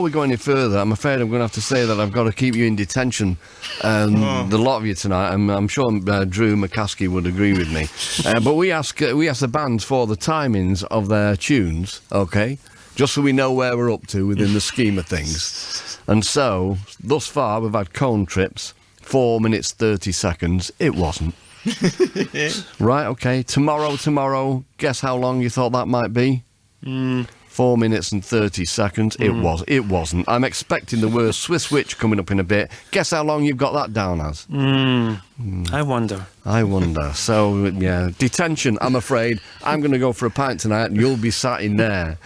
we go any further, I'm afraid I'm going to have to say that I've got to keep you in detention, the lot of you tonight. I'm sure Drew McCaskey would agree with me. But we ask the bands for the timings of their tunes, okay? Just so we know where we're up to within the scheme of things. And so, thus far, we've had Cone Trips, 4 minutes 30 seconds. It wasn't. Right, okay. Tomorrow, guess how long you thought that might be? 4 minutes and 30 seconds. It wasn't. I'm expecting the word Swiss Witch coming up in a bit. Guess how long you've got that down as? I wonder. So, yeah, detention, I'm afraid. I'm going to go for a pint tonight and you'll be sat in there.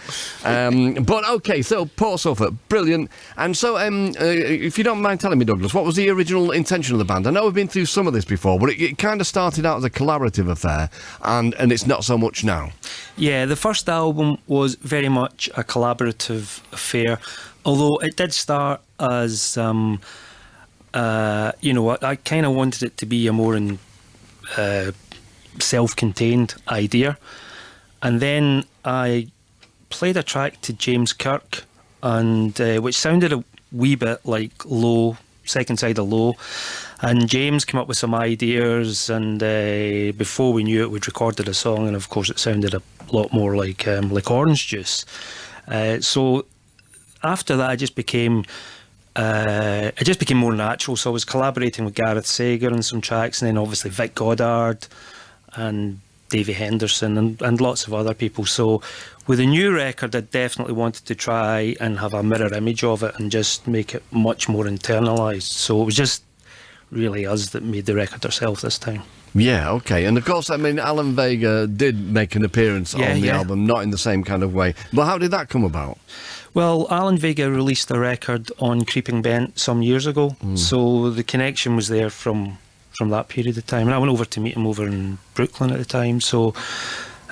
But, okay, so Port Sulphur, brilliant. And so, if you don't mind telling me, Douglas, what was the original intention of the band? I know we've been through some of this before, but it kind of started out as a collaborative affair, and it's not so much now. Yeah, the first album was very much a collaborative affair, although it did start as... I kind of wanted it to be a more self-contained idea. And then I played a track to James Kirk, and which sounded a wee bit like Low, second side of Low. And James came up with some ideas, and before we knew it, we'd recorded a song, and of course it sounded a lot more like Orange Juice. So after that, it just became more natural. So I was collaborating with Gareth Sager on some tracks, and then obviously Vic Goddard and Davey Henderson and lots of other people. So with the new record, I definitely wanted to try and have a mirror image of it and just make it much more internalised. So it was just really us that made the record ourselves this time. Yeah, okay. And of course, I mean, Alan Vega did make an appearance on the album, not in the same kind of way. But how did that come about? Well, Alan Vega released a record on Creeping Bent some years ago, so the connection was there from that period of time. And I went over to meet him over in Brooklyn at the time, so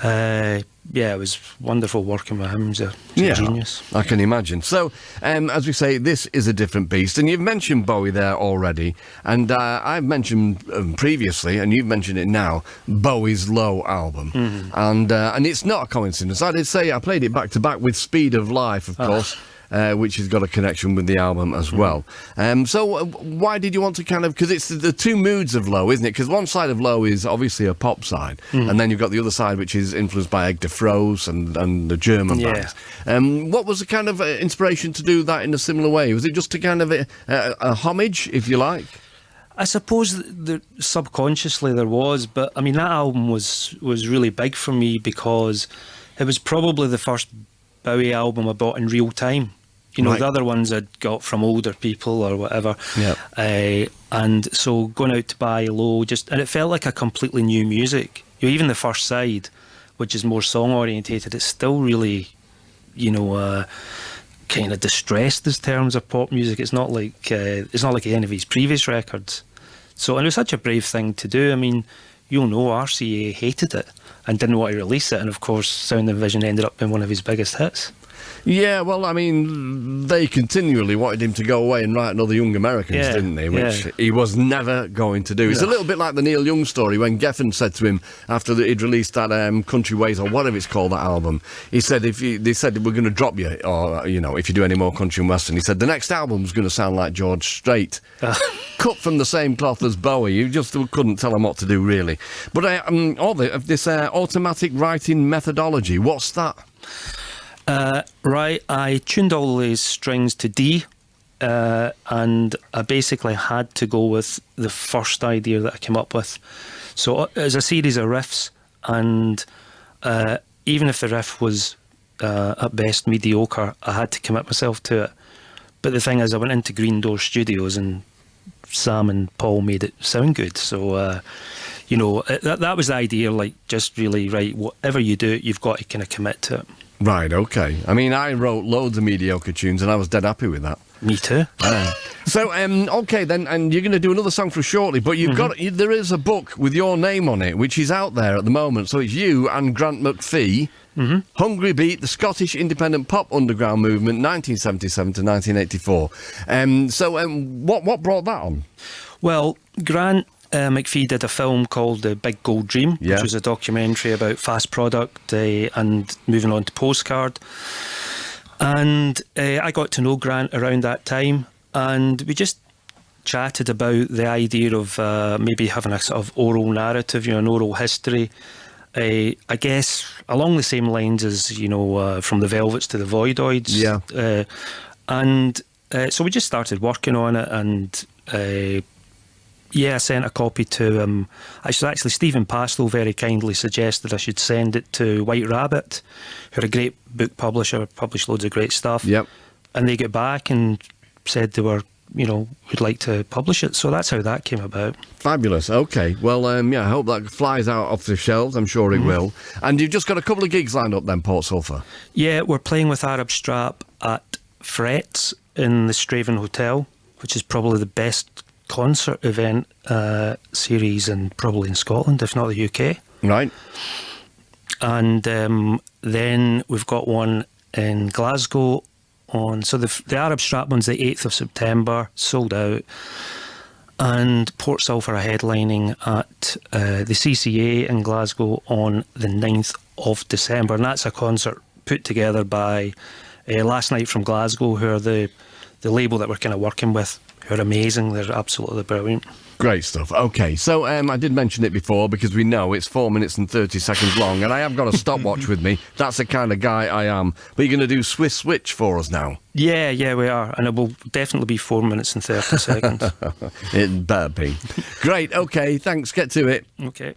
it was wonderful working with him. He's a genius. I can imagine. So, as we say, this is a different beast, and you've mentioned Bowie there already, and I've mentioned previously, and you've mentioned it now, Bowie's Low album, and it's not a coincidence. I did say I played it back to back with Speed of Life, of course. Which has got a connection with the album as well. So why did you want to kind of... Because it's the two moods of Low, isn't it? Because one side of Low is obviously a pop side, and then you've got the other side which is influenced by Egg de Froze and the German bands. What was the kind of inspiration to do that in a similar way? Was it just a kind of a homage, if you like? I suppose subconsciously there was, but I mean, that album was really big for me because it was probably the first Bowie album I bought in real time. You know, the other ones I'd got from older people or whatever. And so going out to buy Low, and it felt like a completely new music. You know, even the first side, which is more song orientated, it's still really, kind of distressed as terms of pop music. It's not like any of his previous records. So, and it was such a brave thing to do. I mean, you'll know RCA hated it and didn't want to release it, and of course Sound and Vision ended up being one of his biggest hits. Yeah, well, I mean, they continually wanted him to go away and write another Young Americans, didn't they? Which he was never going to do. It's a little bit like the Neil Young story when Geffen said to him after he'd released that Country Ways or whatever it's called, that album. He said, they said, we're going to drop you, or, if you do any more country and western. He said, the next album's going to sound like George Strait. Cut from the same cloth as Bowie. You just couldn't tell him what to do, really. But this automatic writing methodology, what's that? I tuned all these strings to D, and I basically had to go with the first idea that I came up with. So it's a series of riffs, and even if the riff was at best mediocre, I had to commit myself to it. But the thing is, I went into Green Door Studios and Sam and Paul made it sound good. So, that was the idea, like, just really, right, whatever you do, you've got to kind of commit to it. Right, okay. I mean, I wrote loads of mediocre tunes and I was dead happy with that. Me too. So, okay then, and you're going to do another song for us shortly, but there is a book with your name on it, which is out there at the moment. So it's you and Grant McPhee, Hungry Beat, the Scottish independent pop underground movement, 1977 to 1984. What brought that on? Well, Grant McPhee did a film called The Big Gold Dream, which was a documentary about fast product and moving on to postcard. And I got to know Grant around that time, and we just chatted about the idea of maybe having a sort of oral narrative, an oral history. I guess along the same lines as, from the Velvets to the Voidoids. Yeah. So we just started working on it, and I sent a copy to actually Stephen Pastel very kindly suggested I should send it to White Rabbit, who are a great book publisher, published loads of great stuff. Yep. And they got back and said they were, would like to publish it. So that's how that came about. Fabulous. Okay. Well, I hope that flies out off the shelves. I'm sure it will. And you've just got a couple of gigs lined up then, Port Sulphur. Yeah, we're playing with Arab Strap at Frets in the Straven Hotel, which is probably the best concert event series and probably in Scotland, if not the UK. Right. And then we've got one in Glasgow the Arab Strap one's the 8th of September, sold out. And Port Sulphur are headlining at the CCA in Glasgow on the 9th of December. And that's a concert put together by Last Night from Glasgow, who are the label that we're kind of working with, who are amazing. They're absolutely brilliant. Great stuff. Okay, so I did mention it before because we know it's 4 minutes and 30 seconds long, and I have got a stopwatch with me. That's the kind of guy I am. But you're going to do Swiss Switch for us now. Yeah, we are. And it will definitely be 4 minutes and 30 seconds. It better be. Great, okay, thanks. Get to it. Okay.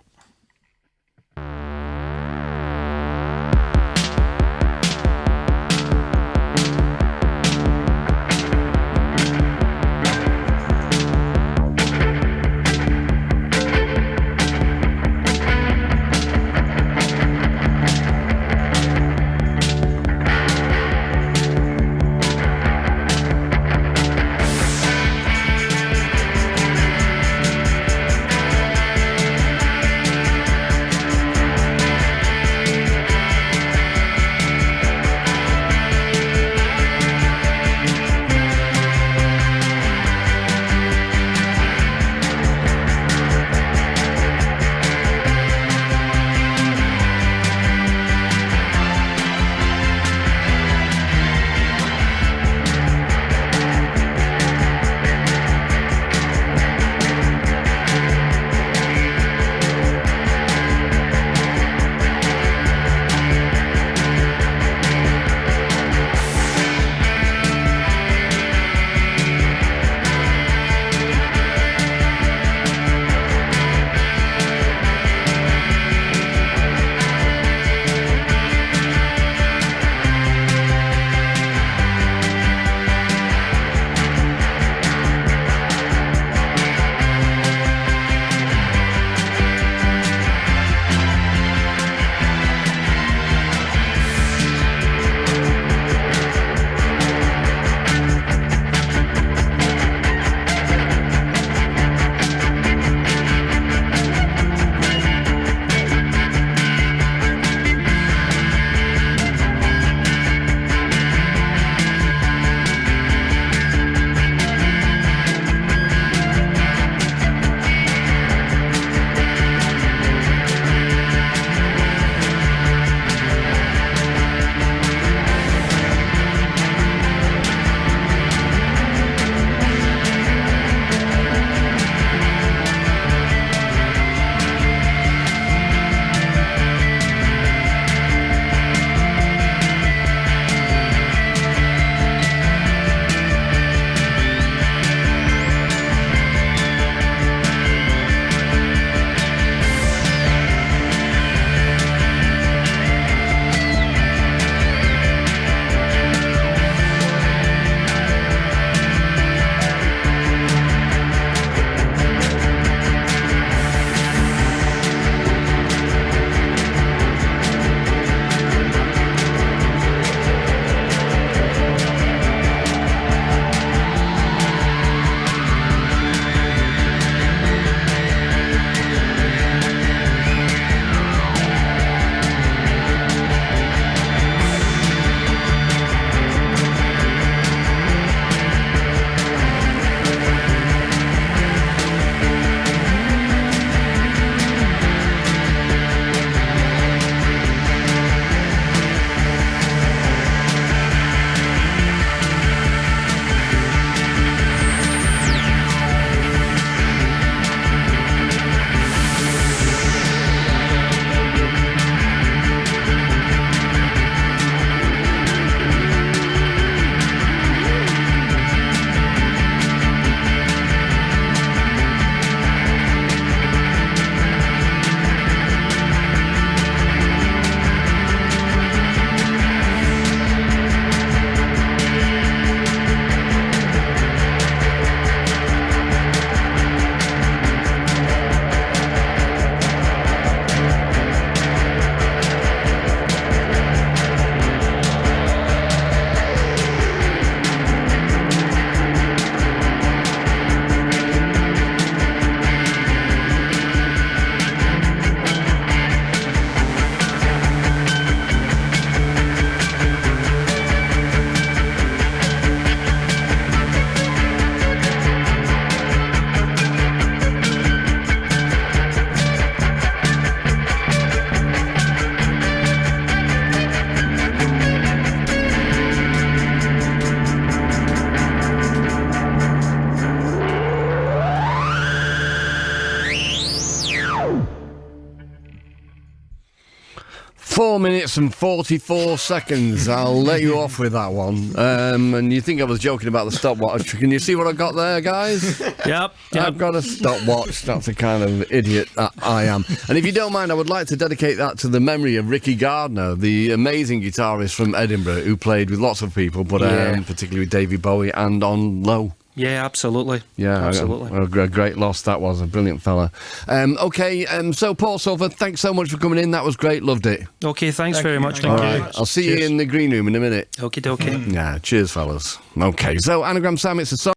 4 minutes and 44 seconds. I'll let you off with that one. And you think I was joking about the stopwatch. Can you see what I got there, guys? Yep. I've got a stopwatch. That's the kind of idiot that I am. And if you don't mind, I would like to dedicate that to the memory of Ricky Gardner, the amazing guitarist from Edinburgh who played with lots of people, but particularly with David Bowie and on Low. Yeah, absolutely. Yeah, absolutely. A great loss that was. A brilliant fella. So Paul Sulphur, thanks so much for coming in. That was great. Loved it. Okay, thanks very much. Thank you. I'll see you in the green room in a minute. Okay. Yeah, cheers, fellas. Okay, so Anagram Sam, it's a song.